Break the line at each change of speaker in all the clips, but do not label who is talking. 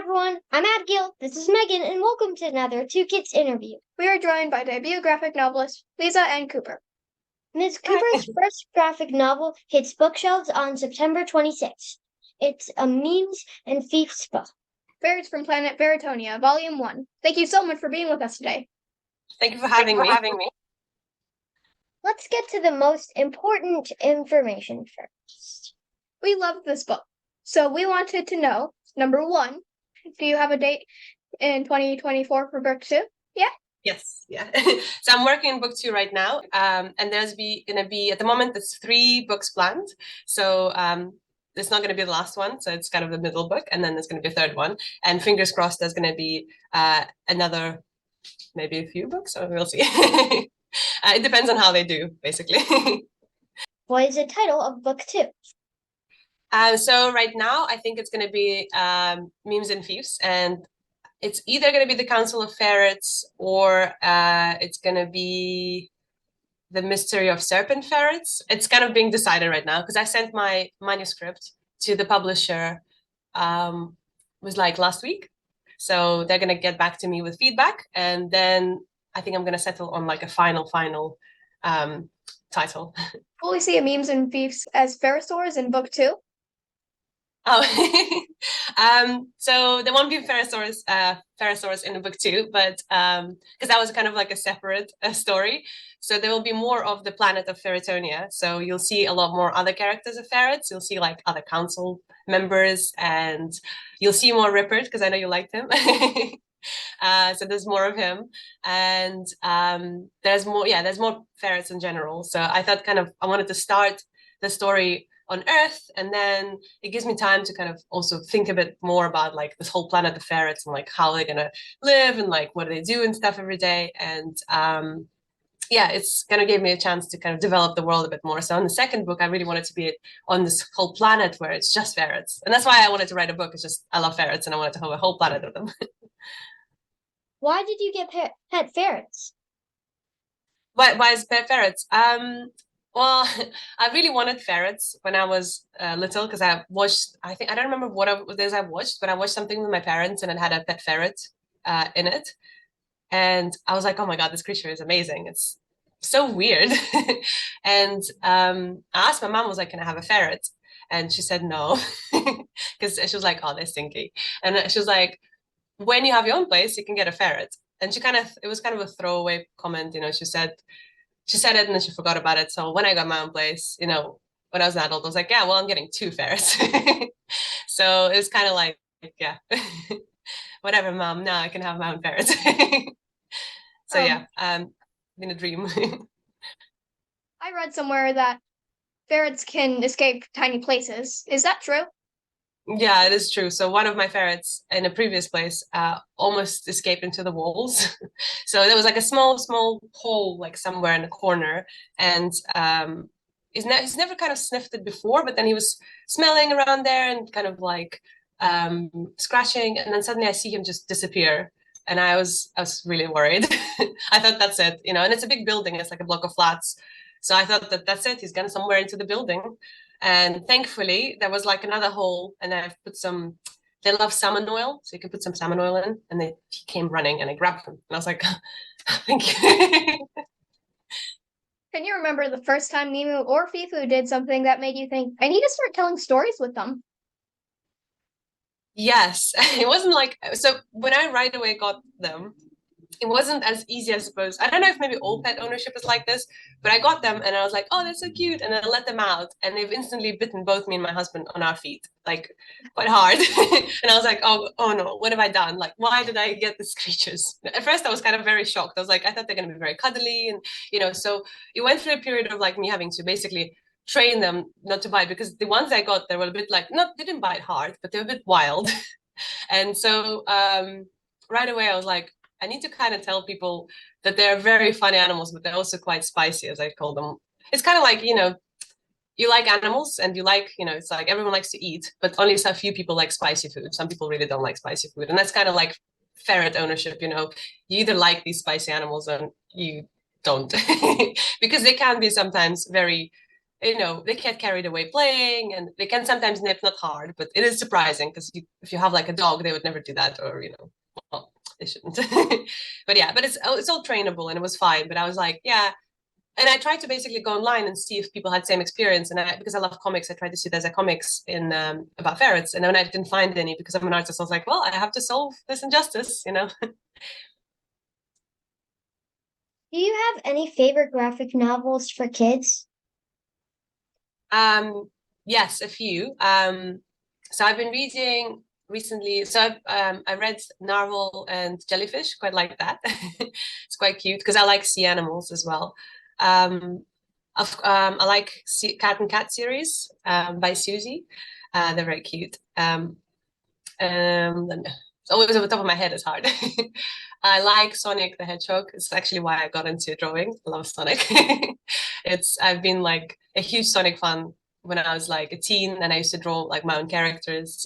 everyone, I'm Abigail, this is Megan, and welcome to another Two Kids interview.
We are joined by debut graphic novelist Liza N.
Ms. Cooper's first graphic novel hits bookshelves on September 26th. It's a Meems and Feefs book.
Ferrets from planet Ferretonia, Volume 1. Thank you so much for being with us today.
Thank you for having me.
Let's get to the most important information first.
We love this book, so we wanted to know, number one, do you have a date in 2024 for book 2? Yeah?
Yes, yeah. So I'm working on book 2 right now, and there's gonna be, at the moment, there's 3 books planned. So it's not gonna be the last one, so it's kind of the middle book, and then there's gonna be a third one. And fingers crossed there's gonna be another, maybe a few books, so we'll see. It depends on how they do, basically.
What is the title of book 2?
So right now, I think it's going to be Meems and Feefs, and it's either going to be the Council of Ferrets or it's going to be the Mystery of Serpent Ferrets. It's kind of being decided right now because I sent my manuscript to the publisher was like last week. So they're going to get back to me with feedback, and then I think I'm going to settle on like a final title.
Will we see a Meems and Feefs as Ferretours in book 2?
Oh, so there won't be Ferretours in the book 2, but because that was kind of like a separate story. So there will be more of the planet of Ferretonia. So you'll see a lot more other characters of ferrets. You'll see like other council members, and you'll see more Ripert because I know you liked him. So there's more of him, and there's more ferrets in general. So I thought I wanted to start the story on Earth, and then it gives me time to kind of also think a bit more about like this whole planet of ferrets and like how they're gonna live and like what do they do and stuff every day. And it's gonna give me a chance to kind of develop the world a bit more. So in the second book, I really wanted to be on this whole planet where it's just ferrets, and that's why I wanted to write a book. It's just I love ferrets, and I wanted to have a whole planet of them.
Why did you get pet ferrets?
Why is pet ferrets? Well, I really wanted ferrets when I was little because I watched, I don't remember what it is I watched, but I watched something with my parents and it had a pet ferret in it. And I was like, oh my God, this creature is amazing. It's so weird. And I asked my mom, was like, can I have a ferret? And she said no, because she was like, oh, they're stinky. And she was like, when you have your own place, you can get a ferret. And it was kind of a throwaway comment, she said it and then she forgot about it. So when I got my own place, when I was an adult, I was like, yeah, well, I'm getting 2 ferrets. So it was kind of like, yeah, whatever, mom, now I can have my own ferrets. So been a dream.
I read somewhere that ferrets can escape tiny places. Is that true?
Yeah, it is true. So one of my ferrets in a previous place almost escaped into the walls. So there was like a small hole like somewhere in the corner, and he's never kind of sniffed it before, but then he was smelling around there and kind of like scratching, and then suddenly I see him just disappear, and I was really worried. I thought that's it, and it's a big building. It's like a block of flats. So I thought that's it. He's gone somewhere into the building. And thankfully, there was like another hole, and I've put they love salmon oil, so you can put some salmon oil in, and he came running, and I grabbed him, and I was like, thank you.
Can you remember the first time Mimu or Fifu did something that made you think, I need to start telling stories with them?
Yes, it wasn't like, so when I right away got them, it wasn't as easy, I suppose. I don't know if maybe all pet ownership is like this, but I got them and I was like, oh, they're so cute. And then I let them out and they've instantly bitten both me and my husband on our feet, like quite hard. And I was like, oh no, what have I done? Like, why did I get these creatures? At first I was kind of very shocked. I was like, I thought they're going to be very cuddly. And, so it went through a period of like me having to basically train them not to bite, because the ones I got, they were a bit like, they didn't bite hard, but they were a bit wild. And so right away I was like, I need to kind of tell people that they're very funny animals, but they're also quite spicy, as I call them. It's kind of like, you like animals and you like, it's like everyone likes to eat, but only so few people like spicy food. Some people really don't like spicy food. And that's kind of like ferret ownership, you either like these spicy animals or you don't, because they can be sometimes very they get carried away playing, and they can sometimes nip, not hard, but it is surprising because if you have like a dog, they would never do that, or well, they shouldn't. But yeah, but it's all trainable, and it was fine. But I was like, yeah. And I tried to basically go online and see if people had the same experience. And because I love comics, I tried to see there's a comics in about ferrets. And when I didn't find any because I'm an artist, I was like, well, I have to solve this injustice.
Do you have any favorite graphic novels for kids?
Yes, a few. So I've been reading recently. So I read Narwhal and Jellyfish. Quite like that. It's quite cute because I like sea animals as well. Um, I like Cat and Cat series by Susie. They're very cute. It's always on the top of my head. It's hard. I like Sonic the Hedgehog. It's actually why I got into drawing. I love Sonic. I've been like a huge Sonic fan when I was like a teen, and I used to draw like my own characters.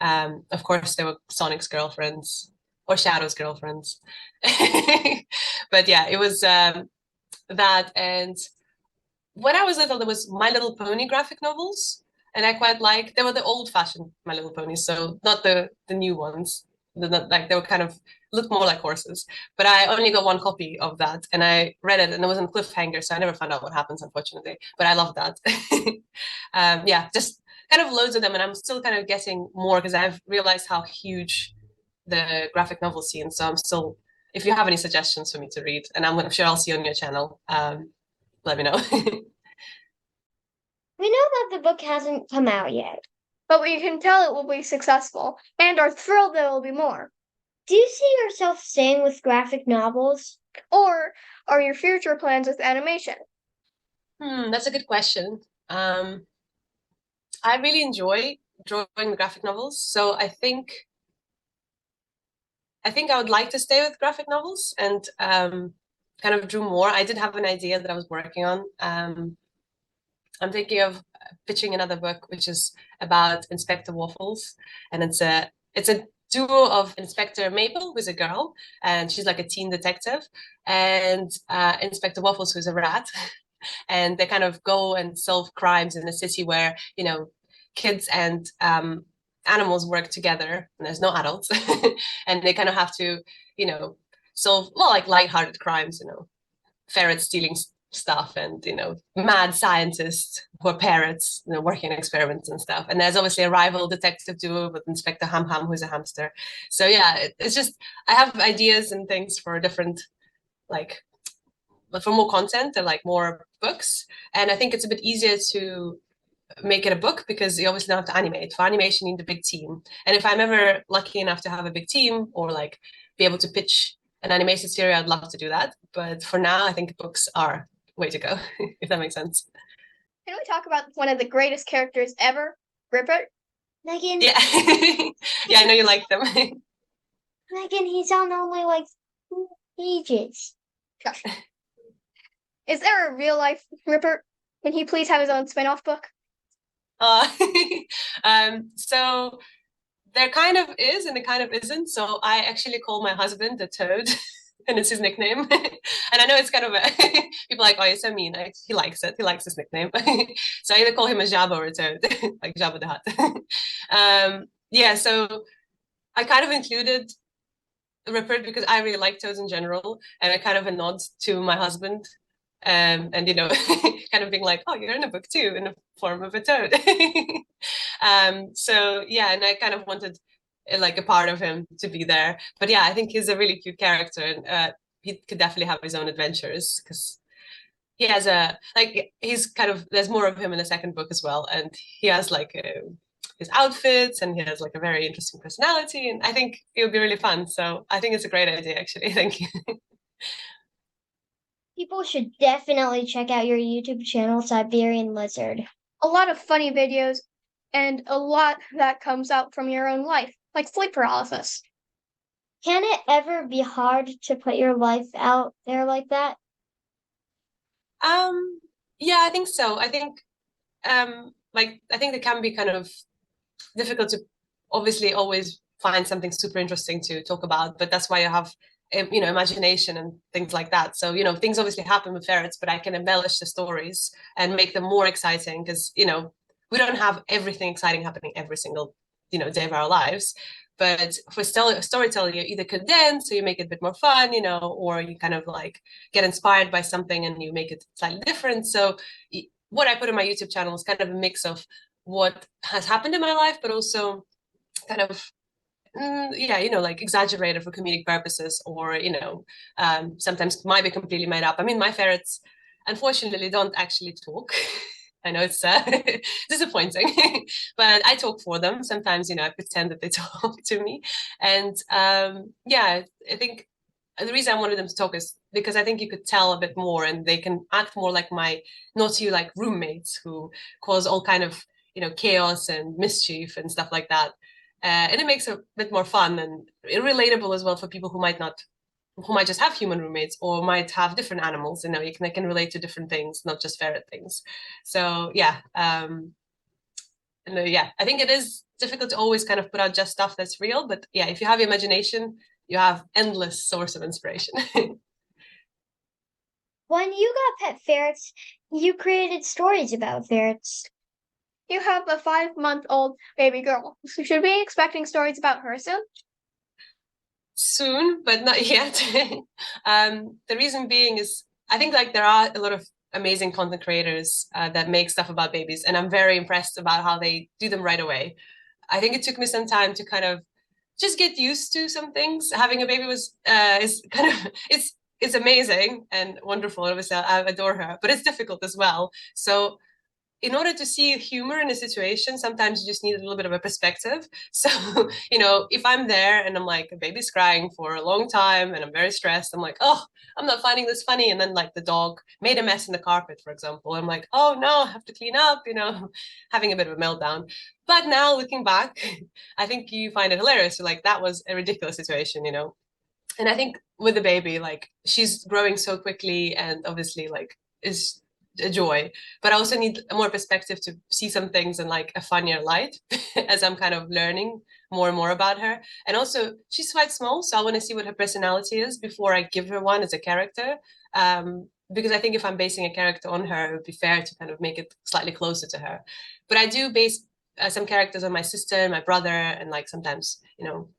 Of course, there were Sonic's girlfriends or Shadow's girlfriends. But yeah, it was that. And when I was little, there was My Little Pony graphic novels, and I quite like. They were the old-fashioned My Little Ponies, so not the new ones. Like they were kind of looked more like horses. But I only got one copy of that, and I read it, and it was on cliffhanger, so I never found out what happens, unfortunately. But I love that. Yeah, just kind of loads of them, and I'm still kind of getting more because I've realized how huge the graphic novel scene. So I'm still. If you have any suggestions for me to read, and I'm sure I'll see on your channel. Let me know.
We know that the book hasn't come out yet.
But we can tell it will be successful and are thrilled there will be more.
Do you see yourself staying with graphic novels?
Or are your future plans with animation?
That's a good question. I really enjoy drawing the graphic novels, so I think I would like to stay with graphic novels and kind of drew more. I did have an idea that I was working on. I'm thinking of pitching another book, which is about Inspector Waffles, and it's a duo of Inspector Mabel, who's a girl, and she's like a teen detective, and Inspector Waffles, who's a rat, and they kind of go and solve crimes in a city where kids and animals work together, and there's no adults, and they kind of have to solve like lighthearted crimes, ferrets stealing stuff, and mad scientists who are parrots working on experiments and stuff. And there's obviously a rival detective duo with Inspector Ham Ham, who's a hamster. So yeah, it's just I have ideas and things for different for more content and like more books. And I think it's a bit easier to make it a book because you obviously don't have to animate. For animation, you need a big team. And if I'm ever lucky enough to have a big team or like be able to pitch an animated series, I'd love to do that. But for now, I think books are way to go, if that makes sense.
Can we talk about one of the greatest characters ever, Ripper?
Meghan.
Yeah. Yeah, I know you like them.
Meghan, he's on only like 2 pages.
Gosh. Is there a real life Ripper? Can he please have his own spin-off book?
So there kind of is and it kind of isn't. So I actually call my husband the Toad, and it's his nickname. And I know it's kind of people are like, oh, you're so mean. He likes it. He likes his nickname. So I either call him a Jabba or a Toad, like Jabba the Hutt. Yeah, so I kind of included Ripper because I really like toads in general, and I kind of a nod to my husband. And kind of being like, oh, you're in a book too, in the form of a toad. So yeah, and I kind of wanted like a part of him to be there. But yeah, I think he's a really cute character, and he could definitely have his own adventures because he has he's kind of there's more of him in the second book as well, and he has like his outfits, and he has like a very interesting personality, and I think it would be really fun. So I think it's a great idea, actually. Thank you.
People should definitely check out your YouTube channel, Siberian Lizard.
A lot of funny videos and a lot that comes out from your own life, like sleep paralysis.
Can it ever be hard to put your life out there like that?
Yeah, I think so. I think I think it can be kind of difficult to obviously always find something super interesting to talk about, but that's why you have imagination and things like that. So things obviously happen with ferrets, but I can embellish the stories and make them more exciting, because we don't have everything exciting happening every single day of our lives. But for storytelling, you either condense, so you make it a bit more fun, or you kind of like get inspired by something and you make it slightly different. So what I put in my YouTube channel is kind of a mix of what has happened in my life, but also kind of like exaggerated for comedic purposes, or sometimes might be completely made up. I mean, my ferrets unfortunately don't actually talk. I know it's disappointing, but I talk for them. Sometimes, I pretend that they talk to me. And I think the reason I wanted them to talk is because I think you could tell a bit more, and they can act more like my naughty like roommates who cause all kind of chaos and mischief and stuff like that. And it makes it a bit more fun and relatable as well for people who might just have human roommates, or might have different animals. They can relate to different things, not just ferret things. So I think it is difficult to always kind of put out just stuff that's real, but if you have imagination, you have endless source of inspiration.
When you got pet ferrets, you created stories about ferrets.
You have a 5-month-old baby girl. So should we be expecting stories about her soon?
Soon, but not yet. The reason being is I think like there are a lot of amazing content creators that make stuff about babies, and I'm very impressed about how they do them right away. I think it took me some time to kind of just get used to some things. Having a baby is kind of it's amazing and wonderful. Obviously, I adore her, but it's difficult as well. So in order to see humor in a situation, sometimes you just need a little bit of a perspective. So, if I'm there and I'm like, a baby's crying for a long time and I'm very stressed, I'm like, oh, I'm not finding this funny. And then like the dog made a mess in the carpet, for example. I'm like, oh no, I have to clean up, having a bit of a meltdown. But now looking back, I think you find it hilarious. So like, that was a ridiculous situation, And I think with the baby, like she's growing so quickly and obviously like is a joy, but I also need more perspective to see some things in like a funnier light as I'm kind of learning more and more about her. And also she's quite small, so I want to see what her personality is before I give her one as a character. Because I think if I'm basing a character on her, it would be fair to kind of make it slightly closer to her. But I do base some characters on my sister and my brother, and like sometimes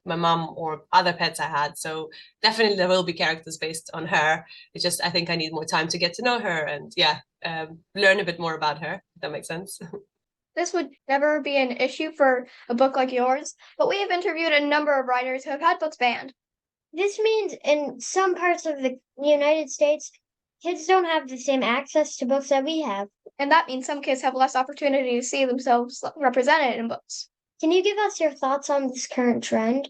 my mom or other pets I had. So definitely there will be characters based on her. It's just I think I need more time to get to know her and learn a bit more about her, if that makes sense.
This would never be an issue for a book like yours, but we have interviewed a number of writers who have had books banned.
This means in some parts of the United States, kids don't have the same access to books that we have.
And that means some kids have less opportunity to see themselves represented in books.
Can you give us your thoughts on this current trend?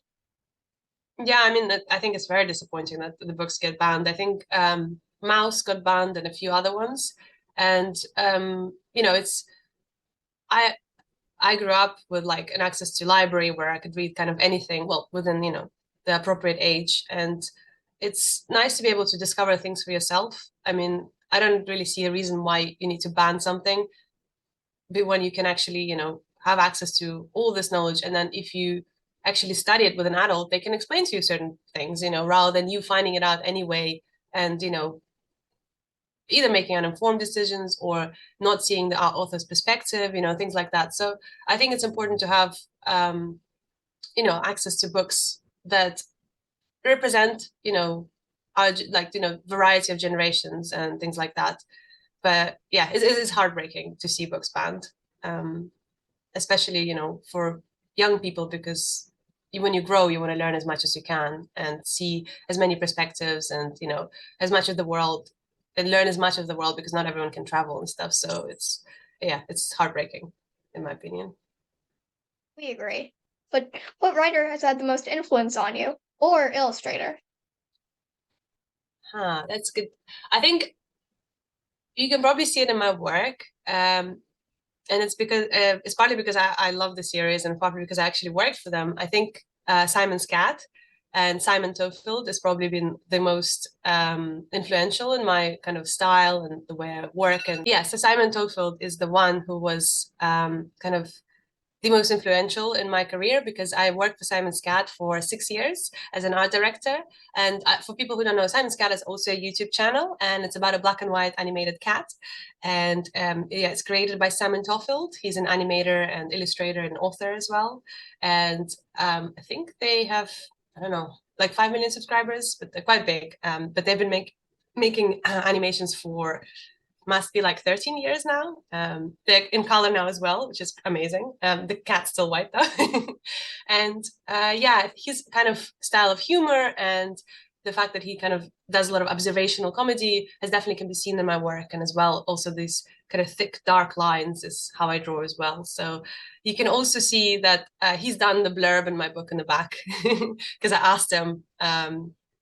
Yeah, I mean, I think it's very disappointing that the books get banned. I think Mouse got banned and a few other ones. And, it's, I grew up with like an access to library where I could read kind of anything, well, within, the appropriate age. And it's nice to be able to discover things for yourself. I mean, I don't really see a reason why you need to ban something, but when you can actually, have access to all this knowledge. And then if you actually study it with an adult, they can explain to you certain things, rather than you finding it out anyway and, either making uninformed decisions or not seeing the author's perspective, things like that. So I think it's important to have, access to books that represent, our variety of generations and things like that. But yeah, it is heartbreaking to see books banned, especially, for young people, because when you grow, you want to learn as much as you can and see as many perspectives and, as much of the world and learn as much of the world, because not everyone can travel and stuff. So it's heartbreaking, in my opinion.
We agree. But what writer has had the most influence on you, or illustrator?
That's good. I think you can probably see it in my work. And it's because it's partly because I love the series, and partly because I actually worked for them. I think Simon's Cat and Simon Tofield has probably been the most influential in my kind of style and the way I work. And so Simon Tofield is the one who was kind of the most influential in my career, because I worked for Simon Scat for 6 years as an art director. And for people who don't know, Simon Scat is also a YouTube channel, and it's about a black and white animated cat. And yeah, it's created by Simon Toffield. He's an animator and illustrator and author as well. And I think they have, I don't know, like 5 million subscribers, but they're quite big. But they've been making animations for must be like 13 years now. They're in color now as well, which is amazing. The cat's still white though. And yeah, his kind of style of humor and the fact that he kind of does a lot of observational comedy has definitely can be seen in my work. And as well, also these kind of thick, dark lines is how I draw as well. So you can also see that he's done the blurb in my book in the back, because I asked him,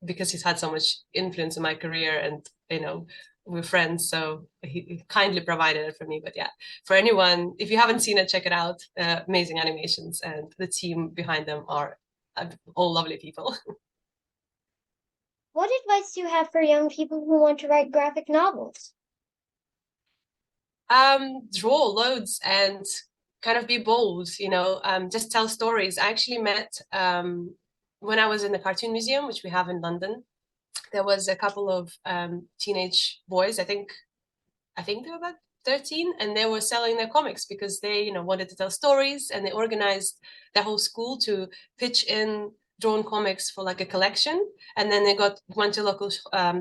because he's had so much influence in my career, and you know, we're friends, so he kindly provided it for me. But yeah, for anyone, if you haven't seen it, check it out. Amazing animations, and the team behind them are all lovely people.
What advice do you have for young people who want to write graphic novels?
Draw loads and kind of be bold, you know, just tell stories. I actually met when I was in the Cartoon Museum, which we have in London. There was a couple of teenage boys, I think they were about 13, and they were selling their comics because they, you know, wanted to tell stories, and they organized their whole school to pitch in drawn comics for like a collection. And then they went to a local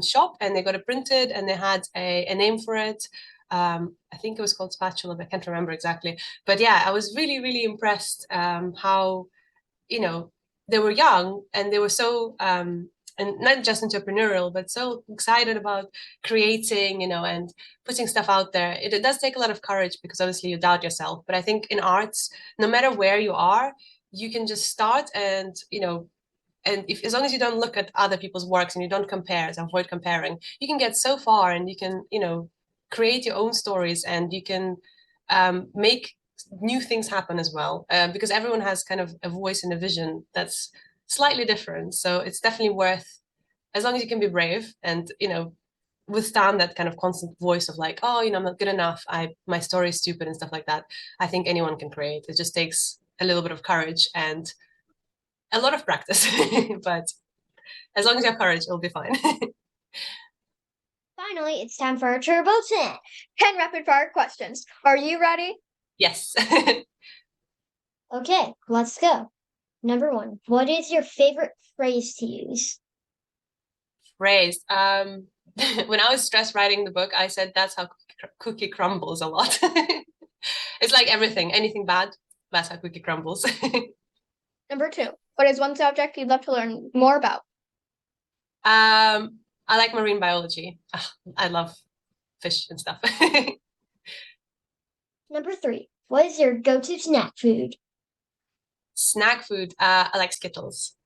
shop, and they got it printed, and they had a name for it. I think it was called Spatula, but I can't remember exactly. But yeah, I was really, really impressed how, you know, they were young, and they were so and not just entrepreneurial, but so excited about creating, you know, and putting stuff out there. It does take a lot of courage, because obviously you doubt yourself. But I think in arts, no matter where you are, you can just start, and, you know, and if, as long as you don't look at other people's works and you don't compare, so avoid comparing, you can get so far, and you can, you know, create your own stories, and you can make new things happen as well, because everyone has kind of a voice and a vision that's slightly different. So it's definitely worth, as long as you can be brave and, you know, withstand that kind of constant voice of like, oh, you know, I'm not good enough, my story is stupid and stuff like that. I think anyone can create. It just takes a little bit of courage and a lot of practice. But as long as you have courage, it'll be fine.
Finally, it's time for our Turbo 10.
10 rapid fire questions. Are you ready?
Yes.
Okay, let's go. Number 1, what is your favorite phrase to use?
Phrase. When I was stressed writing the book, I said that's how cookie crumbles a lot. It's like everything, anything bad, that's how cookie crumbles.
Number 2, what is one subject you'd love to learn more about?
I like marine biology. I love fish and stuff.
Number 3, what is your go-to snack food?
Snack food, I like Skittles.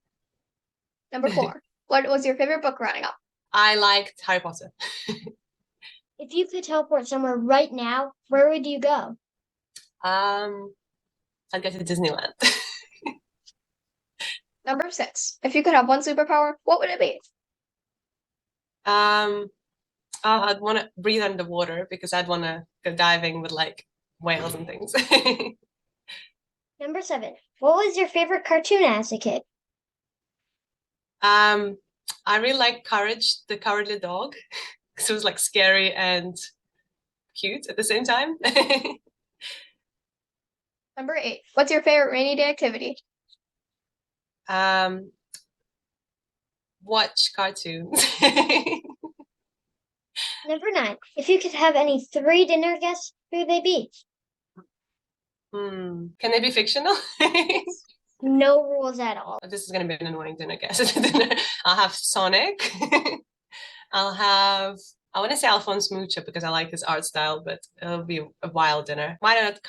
Number 4, what was your favorite book growing up?
I liked Harry Potter.
If you could teleport somewhere right now, where would you go?
I'd go to Disneyland.
Number 6, if you could have one superpower, what would it be?
I'd want to breathe underwater, because I'd want to go diving with like whales and things.
Number 7, what was your favorite cartoon as a kid?
I really like Courage, the Cowardly Dog, because it was like scary and cute at the same time.
Number 8, what's your favorite rainy day activity?
Watch cartoons.
Number 9, if you could have any 3 dinner guests, who would they be?
Can they be fictional?
No rules at all.
This is going to be an annoying dinner guest. I'll have Sonic. I want to say Alphonse Mucha, because I like his art style, but it'll be a wild dinner. Why not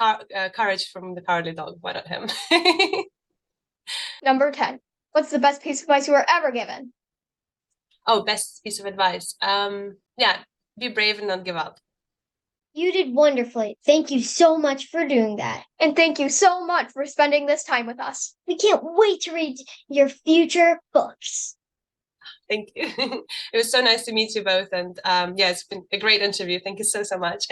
Courage from the Cowardly Dog? Why not him?
Number 10, what's the best piece of advice you were ever given?
Oh, best piece of advice. Yeah, be brave and not give up.
You did wonderfully. Thank you so much for doing that.
And thank you so much for spending this time with us.
We can't wait to read your future books.
Thank you. It was so nice to meet you both. And yeah, it's been a great interview. Thank you so much.